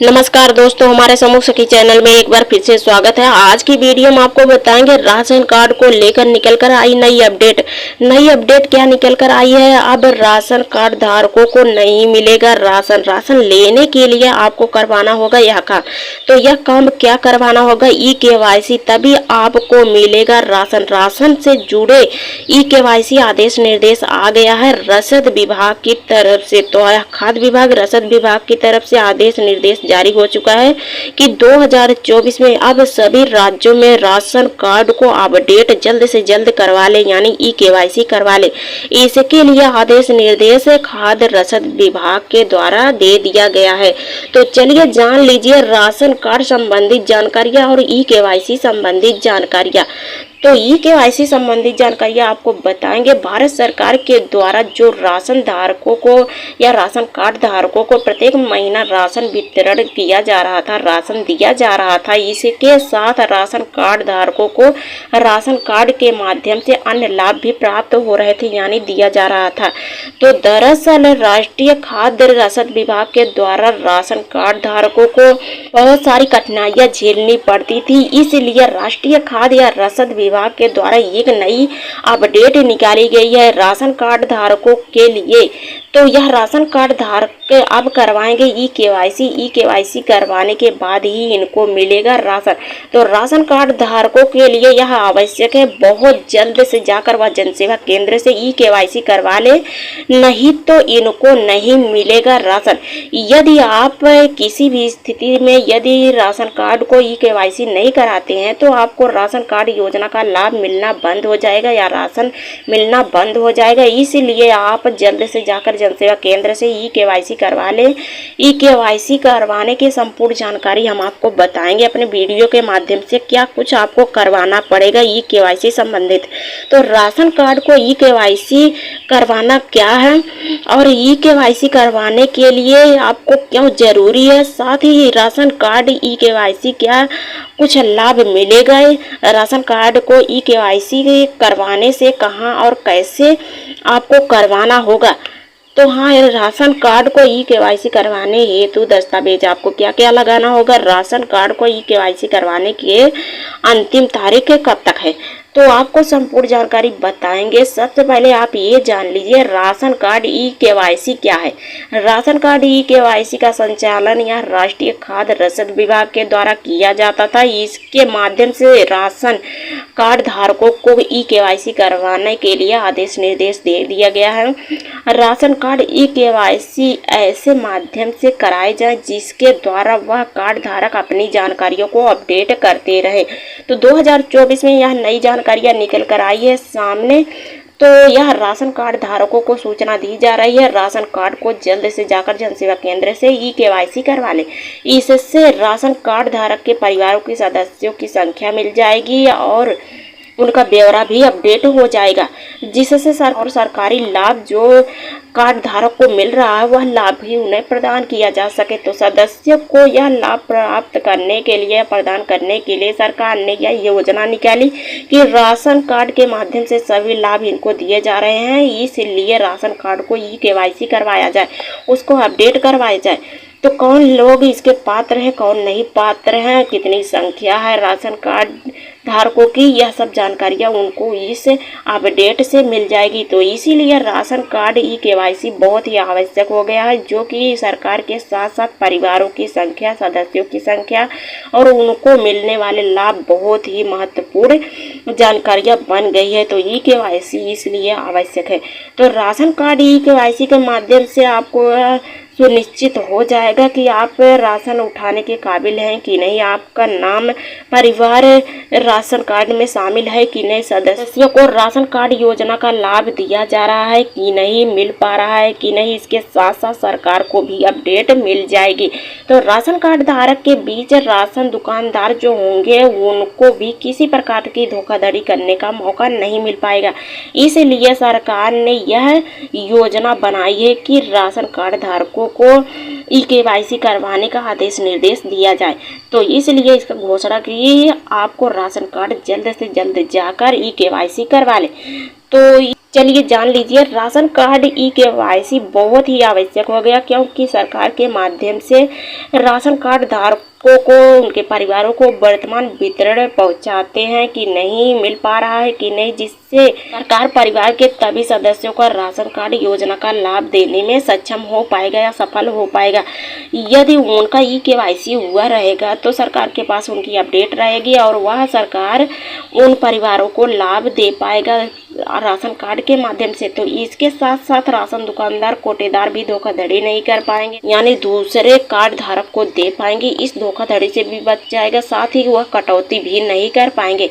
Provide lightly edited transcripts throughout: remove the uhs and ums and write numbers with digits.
नमस्कार दोस्तों, हमारे समूह सखी चैनल में एक बार फिर से स्वागत है। आज की वीडियो में आपको बताएंगे राशन कार्ड को लेकर निकल कर आई नई अपडेट। नई अपडेट क्या निकल कर आई है? अब राशन कार्ड धारकों को नहीं मिलेगा राशन लेने के लिए आपको करवाना होगा यह काम। तो यह काम क्या करवाना होगा? ई-केवाईसी, तभी आपको मिलेगा राशन से जुड़े ई-केवाईसी आदेश निर्देश आ गया है रसद विभाग की तरफ से। तो खाद्य विभाग, रसद विभाग की तरफ से आदेश निर्देश जारी हो चुका है कि 2024 में अब सभी राज्यों में राशन कार्ड को अपडेट जल्द से जल्द करवा ले, यानी ई-केवाईसी करवा ले। इसके लिए आदेश निर्देश खाद्य रसद विभाग के द्वारा दे दिया गया है। तो चलिए जान लीजिए राशन कार्ड संबंधित जानकारियां और ई-केवाईसी संबंधित जानकारियां। तो ई-केवाईसी संबंधित जानकारियां आपको बताएंगे। भारत सरकार के द्वारा जो राशन धारकों को या राशन कार्ड धारकों को प्रत्येक महीना राशन वितरण किया जा रहा था, राशन दिया जा रहा था, इसके साथ राशन कार्ड धारकों को राशन कार्ड के माध्यम से अन्य लाभ भी प्राप्त हो रहे थे, यानी दिया जा रहा था। तो दरअसल राष्ट्रीय खाद्य रसद विभाग के द्वारा राशन कार्ड धारकों को बहुत सारी कठिनाइयां झेलनी पड़ती थी, इसलिए राष्ट्रीय खाद्य या रसद विभाग के द्वारा एक नई अपडेट निकाली गई है राशन कार्ड धारकों के लिए। तो यह राशन कार्ड धारक अब करवाएंगे ई-केवाईसी। ई-केवाईसी करवाने के बाद ही इनको मिलेगा राशन। तो राशन कार्ड धारकों के लिए यह आवश्यक है बहुत जल्द से जाकर वह जनसेवा केंद्र से ई-केवाईसी करवा ले, नहीं तो इनको नहीं मिलेगा राशन। यदि आप किसी भी स्थिति में यदि राशन कार्ड को ई-केवाईसी नहीं कराते हैं तो आपको राशन कार्ड योजना का लाभ मिलना बंद हो जाएगा या राशन मिलना बंद हो जाएगा। इसलिए आप जल्द से जाकर जनसेवा केंद्र से ई-केवाईसी करवा ले। ई-केवाईसी करवाने की संपूर्ण जानकारी हम आपको बताएंगे अपने वीडियो के माध्यम से, क्या कुछ आपको करवाना पड़ेगा ई-केवाईसी संबंधित। तो राशन कार्ड को ई-केवाईसी करवाना क्या है और ई-केवाईसी करवाने के लिए आपको क्यों जरूरी है, साथ ही राशन कार्ड ई-केवाईसी क्या कुछ लाभ मिलेगा, राशन कार्ड को ई-केवाईसी करवाने से कहां और कैसे आपको करवाना होगा। तो हाँ, राशन कार्ड को ई-केवाईसी करवाने हेतु दस्तावेज आपको क्या क्या लगाना होगा। राशन कार्ड को ई-केवाईसी करवाने की अंतिम तारीख कब तक है, तो आपको संपूर्ण जानकारी बताएंगे। सबसे पहले आप ये जान लीजिए राशन कार्ड ई-केवाईसी क्या है। राशन कार्ड ई-केवाईसी का संचालन यह राष्ट्रीय खाद्य रसद विभाग के द्वारा किया जाता था। इसके माध्यम से राशन कार्ड धारकों को ई-केवाईसी करवाने के लिए आदेश निर्देश दे दिया गया है। राशन कार्ड ई-केवाईसी ऐसे माध्यम से कराए जाए जिसके द्वारा वह कार्ड धारक अपनी जानकारियों को अपडेट करते रहे। तो 2024 में यह नई जानकारियां निकल कर आई है सामने। तो यह राशन कार्ड धारकों को सूचना दी जा रही है राशन कार्ड को जल्द से जाकर जनसेवा केंद्र से ई-केवाईसी करवा ले। इससे राशन कार्ड धारक के परिवारों के सदस्यों की संख्या मिल जाएगी और उनका ब्यौरा भी अपडेट हो जाएगा, जिससे सरकारी लाभ जो कार्ड धारक को मिल रहा है वह लाभ भी उन्हें प्रदान किया जा सके। तो सदस्यों को यह लाभ प्राप्त करने के लिए, प्रदान करने के लिए सरकार ने यह योजना निकाली कि राशन कार्ड के माध्यम से सभी लाभ इनको दिए जा रहे हैं। इसलिए राशन कार्ड को ई-केवाईसी करवाया जाए, उसको अपडेट करवाया जाए। तो कौन लोग इसके पात्र हैं, कौन नहीं पात्र हैं, कितनी संख्या है राशन कार्ड धारकों की, यह सब जानकारियां उनको इस अपडेट से मिल जाएगी। तो इसीलिए राशन कार्ड ई-केवाईसी बहुत ही आवश्यक हो गया है, जो कि सरकार के साथ साथ परिवारों की संख्या, सदस्यों की संख्या और उनको मिलने वाले लाभ बहुत ही महत्वपूर्ण जानकारियां बन गई है। तो ई-केवाईसी इसलिए आवश्यक है। तो राशन कार्ड ई-केवाईसी के माध्यम से आपको सुनिश्चित हो जाएगा कि आप राशन उठाने के काबिल हैं कि नहीं, आपका नाम परिवार राशन कार्ड में शामिल है कि नहीं, सदस्यों को राशन कार्ड योजना का लाभ दिया जा रहा है कि नहीं, मिल पा रहा है कि नहीं, इसके साथ साथ सरकार को भी अपडेट मिल जाएगी। तो राशन कार्ड धारक के बीच राशन दुकानदार जो होंगे उनको भी किसी प्रकार की धोखाधड़ी करने का मौका नहीं मिल पाएगा। इसलिए सरकार ने यह योजना बनाई है कि राशन कार्ड धारकों को ई-केवाईसी करवाने का आदेश निर्देश दिया जाए। तो इसलिए इसका घोषणा की आपको राशन कार्ड जल्द से जल्द जाकर ई-केवाईसी करवा ले। तो चलिए जान लीजिए, राशन कार्ड ई-केवाईसी बहुत ही आवश्यक हो गया, क्योंकि सरकार के माध्यम से राशन कार्ड धारकों को, उनके परिवारों को वर्तमान वितरण पहुंचाते हैं कि नहीं, मिल पा रहा है कि नहीं, जिससे सरकार परिवार के सभी सदस्यों को राशन कार्ड योजना का लाभ देने में सक्षम हो पाएगा या सफल हो पाएगा। यदि उनका ई-केवाईसी हुआ रहेगा तो सरकार के पास उनकी अपडेट रहेगी और वह सरकार उन परिवारों को लाभ दे पाएगा राशन कार्ड के माध्यम से। तो इसके साथ साथ राशन दुकानदार, कोटेदार भी धोखाधड़ी नहीं कर पाएंगे, यानी दूसरे कार्ड धारक को दे पाएंगे। इस धोखाधड़ी से भी बच जाएगा, साथ ही वह कटौती भी नहीं कर पाएंगे,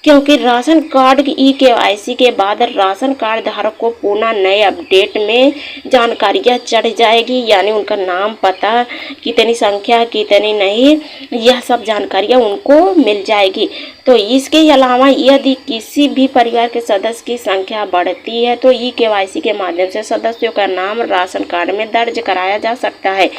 क्योंकि राशन कार्ड की ई-केवाईसी के बाद राशन कार्ड धारक को पुनः नए अपडेट में जानकारियां चढ़ जाएगी, यानी उनका नाम, पता, कितनी संख्या, कितनी नहीं, यह सब जानकारियां उनको मिल जाएगी। तो इसके अलावा यदि किसी भी परिवार के सदस्य की संख्या बढ़ती है तो ई-केवाईसी के माध्यम से सदस्यों का नाम राशन कार्ड में दर्ज कराया जा सकता है।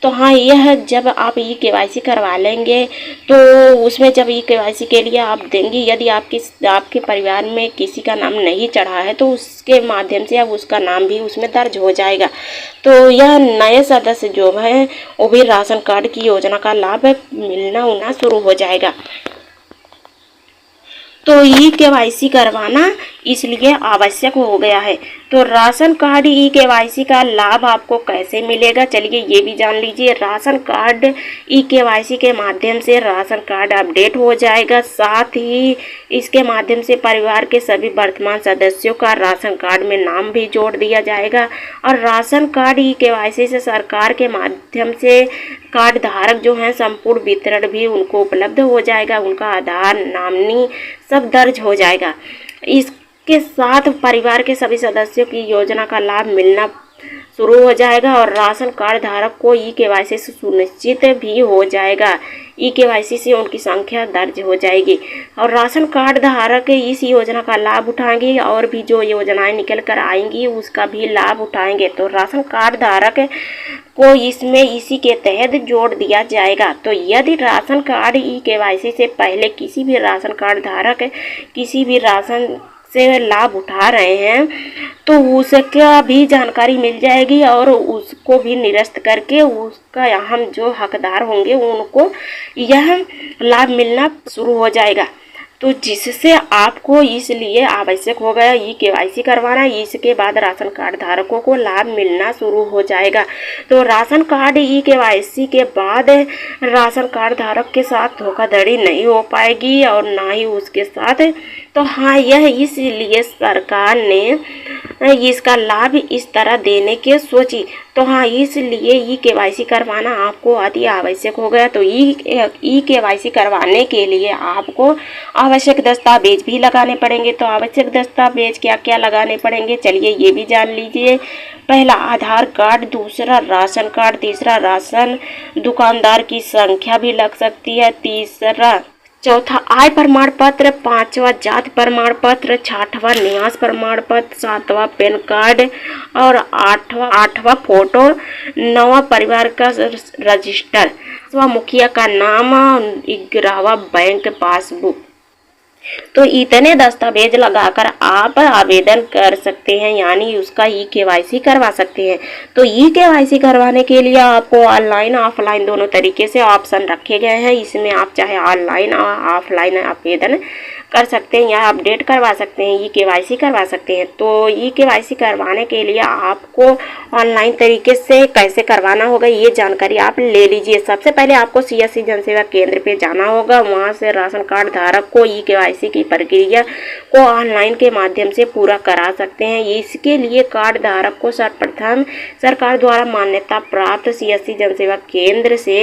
तो हाँ, यह जब आप ई-केवाईसी करवा लेंगे तो उसमें जब ई-केवाईसी के लिए आप देंगे, यदि आपके परिवार में किसी का नाम नहीं चढ़ा है तो उसके माध्यम से अब उसका नाम भी उसमें दर्ज हो जाएगा। तो यह नए सदस्य जो है वो भी राशन कार्ड की योजना का लाभ मिलना उना शुरू हो जाएगा। तो ई-केवाईसी करवाना इसलिए आवश्यक हो गया है। तो राशन कार्ड ई-केवाईसी का लाभ आपको कैसे मिलेगा, चलिए ये भी जान लीजिए। राशन कार्ड ई-केवाईसी के माध्यम से राशन कार्ड अपडेट हो जाएगा, साथ ही इसके माध्यम से परिवार के सभी वर्तमान सदस्यों का राशन कार्ड में नाम भी जोड़ दिया जाएगा। और राशन कार्ड ई-केवाईसी से सरकार के माध्यम से कार्ड धारक जो हैं संपूर्ण वितरण भी उनको उपलब्ध हो जाएगा, उनका आधार, नामनी सब दर्ज हो जाएगा। इसके साथ परिवार के सभी सदस्यों की योजना का लाभ मिलना शुरू हो जाएगा और राशन कार्ड धारक को ई-केवाईसी से सुनिश्चित भी हो जाएगा। ई-केवाईसी से उनकी संख्या दर्ज हो जाएगी और राशन कार्ड धारक इस योजना का लाभ उठाएंगे और भी जो योजनाएं निकल कर आएंगी उसका भी लाभ उठाएंगे। तो राशन कार्ड धारक को इसमें इसी के तहत जोड़ दिया जाएगा। तो यदि राशन कार्ड ई-केवाईसी से पहले किसी भी राशन कार्ड धारक किसी भी राशन से लाभ उठा रहे हैं तो उसका भी जानकारी मिल जाएगी और उसको भी निरस्त करके उसका हम जो हकदार होंगे उनको यह लाभ मिलना शुरू हो जाएगा। तो जिससे आपको इसलिए आवश्यक हो गया ई-केवाईसी करवाना। इसके बाद राशन कार्ड धारकों को लाभ मिलना शुरू हो जाएगा। तो राशन कार्ड ई-केवाईसी के बाद राशन कार्ड धारक के साथ धोखाधड़ी नहीं हो पाएगी और ना ही उसके साथ। तो हाँ, यह इसलिए सरकार ने इसका लाभ इस तरह देने की सोची। तो हाँ, इसलिए ई-केवाईसी करवाना आपको अति आवश्यक हो गया। तो ई-केवाईसी करवाने के लिए आपको आवश्यक दस्तावेज भी लगाने पड़ेंगे। तो आवश्यक दस्तावेज क्या क्या लगाने पड़ेंगे, चलिए ये भी जान लीजिए। पहला आधार कार्ड, दूसरा राशन कार्ड, तीसरा राशन दुकानदार की संख्या भी लग सकती है, चौथा आय प्रमाण पत्र, पांचवा जाति प्रमाण पत्र, छठवां निवास प्रमाण पत्र, सातवां पैन कार्ड और आठवां फोटो, नौवां परिवार का रजिस्टर, 10वां मुखिया का नाम, 11वां बैंक पासबुक। तो इतने दस्तावेज लगाकर आप आवेदन कर सकते हैं, यानी उसका ई-केवाईसी करवा सकते हैं। तो ई-केवाईसी करवाने के लिए आपको ऑनलाइन ऑफलाइन दोनों तरीके से ऑप्शन रखे गए हैं। इसमें आप चाहे ऑनलाइन और ऑफलाइन आवेदन कर सकते हैं या अपडेट करवा सकते हैं, ई-केवाईसी करवा सकते हैं। तो ई-केवाईसी करवाने के लिए आपको ऑनलाइन तरीके से कैसे करवाना होगा ये जानकारी आप ले लीजिए। सबसे पहले आपको सीएससी जनसेवा केंद्र पे जाना होगा। वहां से राशन कार्ड धारक को ई-केवाईसी की प्रक्रिया को ऑनलाइन के माध्यम से पूरा करा सकते हैं। इसके लिए कार्ड धारक को सर्वप्रथम सरकार द्वारा मान्यता प्राप्त सीएससी जनसेवा केंद्र से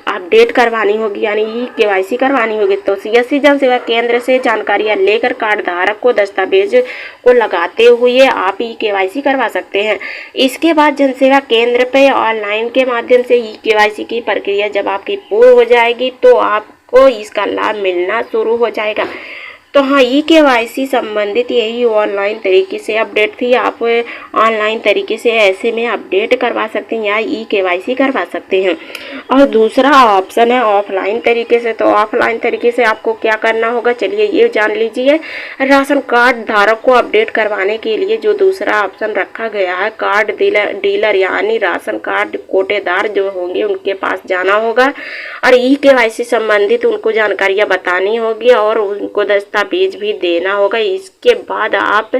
अपडेट करवानी होगी, यानी ई-केवाईसी करवानी होगी। तो सीएससी जनसेवा केंद्र से जानकारियां लेकर कार्ड धारक को दस्तावेज को लगाते हुए आप ई-केवाईसी करवा सकते हैं। इसके बाद जनसेवा केंद्र पे ऑनलाइन के माध्यम से ई-केवाईसी की प्रक्रिया जब आपकी पूर्ण हो जाएगी तो आपको इसका लाभ मिलना शुरू हो जाएगा। तो हाँ, ई-केवाईसी संबंधित यही ऑनलाइन तरीके से अपडेट थी। आप ऑनलाइन तरीके से ऐसे में अपडेट करवा सकते हैं या ई-केवाईसी करवा सकते हैं। और दूसरा ऑप्शन है ऑफलाइन तरीके से। तो ऑफलाइन तरीके से आपको क्या करना होगा, चलिए ये जान लीजिए। राशन कार्ड धारक को अपडेट करवाने के लिए जो दूसरा ऑप्शन रखा गया है, कार्ड डीलर यानी राशन कार्ड कोटेदार जो होंगे उनके पास जाना होगा और ई-केवाईसी संबंधित उनको जानकारियाँ बतानी होगी और उनको दस्तावेज भी देना होगा। इसके बाद आप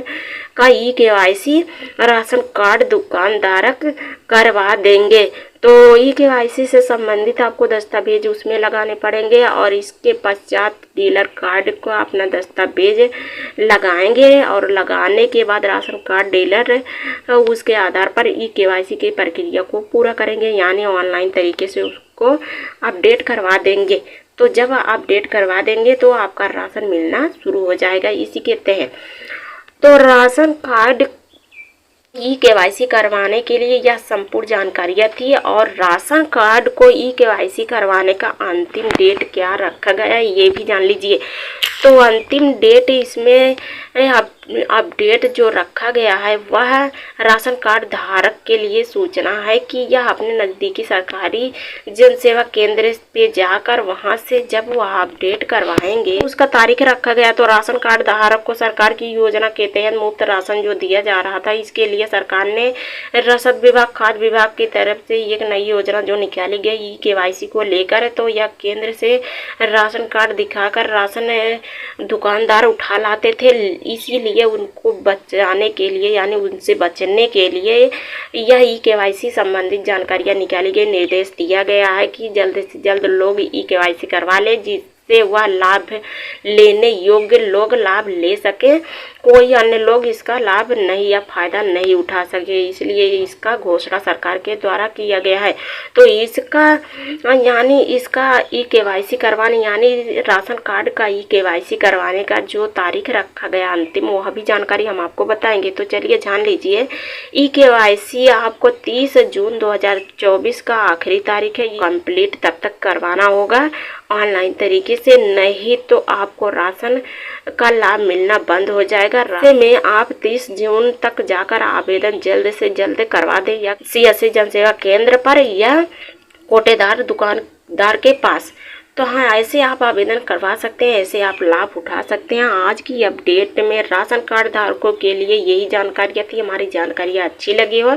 का ई-केवाईसी राशन कार्ड दुकानदारक करवा देंगे। तो ई-केवाईसी से संबंधित आपको दस्तावेज उसमें लगाने पड़ेंगे और इसके पश्चात डीलर कार्ड को अपना दस्तावेज लगाएंगे और लगाने के बाद राशन कार्ड डीलर उसके आधार पर ई-केवाईसी की प्रक्रिया को पूरा करेंगे, यानी ऑनलाइन तरीके से उसको अपडेट करवा देंगे। तो जब अपडेट करवा देंगे तो आपका राशन मिलना शुरू हो जाएगा। इसी के तहत तो राशन कार्ड ई-केवाईसी करवाने के लिए यह संपूर्ण जानकारियाँ थी। और राशन कार्ड को ई-केवाईसी करवाने का अंतिम डेट क्या रखा गया है ये भी जान लीजिए। तो अंतिम डेट इसमें अपडेट जो रखा गया है वह राशन कार्ड धारक के लिए सूचना है कि यह अपने नज़दीकी सरकारी जन सेवा केंद्र पे जाकर वहां से जब वह अपडेट करवाएंगे उसका तारीख रखा गया। तो राशन कार्ड धारक को सरकार की योजना के तहत मुफ्त राशन जो दिया जा रहा था, इसके लिए सरकार ने रसद विभाग खाद्य विभाग की तरफ से एक नई योजना जो निकाली गई ई-केवाईसी को लेकर। तो यह केंद्र से राशन कार्ड दिखाकर राशन दुकानदार उठा लाते थे, इसीलिए उनको बचाने के लिए यानी उनसे बचने के लिए यह ई-केवाईसी संबंधित जानकारियाँ निकाली गई। निर्देश दिया गया है कि जल्द से जल्द लोग ई-केवाईसी करवा ले जिससे वह लाभ लेने योग्य लोग लाभ ले सके, कोई अन्य लोग इसका लाभ नहीं या फायदा नहीं उठा सके। इसलिए इसका घोषणा सरकार के द्वारा किया गया है। तो इसका यानी इसका ई-केवाईसी करवाने यानी राशन कार्ड का ई-केवाईसी करवाने का जो तारीख रखा गया अंतिम, वह भी जानकारी हम आपको बताएंगे। तो चलिए जान लीजिए। ई-केवाईसी आपको 30 जून 2024 का आखिरी तारीख है, कंप्लीट तब तक करवाना होगा ऑनलाइन तरीके से, नहीं तो आपको राशन का लाभ मिलना बंद हो जाएगा। ऐसे में आप 30 जून तक जाकर आवेदन जल्द से जल्द करवा दें या सीएससी जनसेवा केंद्र पर या कोटेदार दुकानदार के पास। तो हाँ, ऐसे आप आवेदन करवा सकते हैं, ऐसे आप लाभ उठा सकते हैं। आज की अपडेट में राशन कार्ड धारकों के लिए यही जानकारियाँ थी। हमारी जानकारियाँ अच्छी लगी हो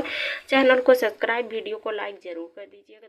चैनल को सब्सक्राइब, वीडियो को लाइक जरूर कर दीजिएगा।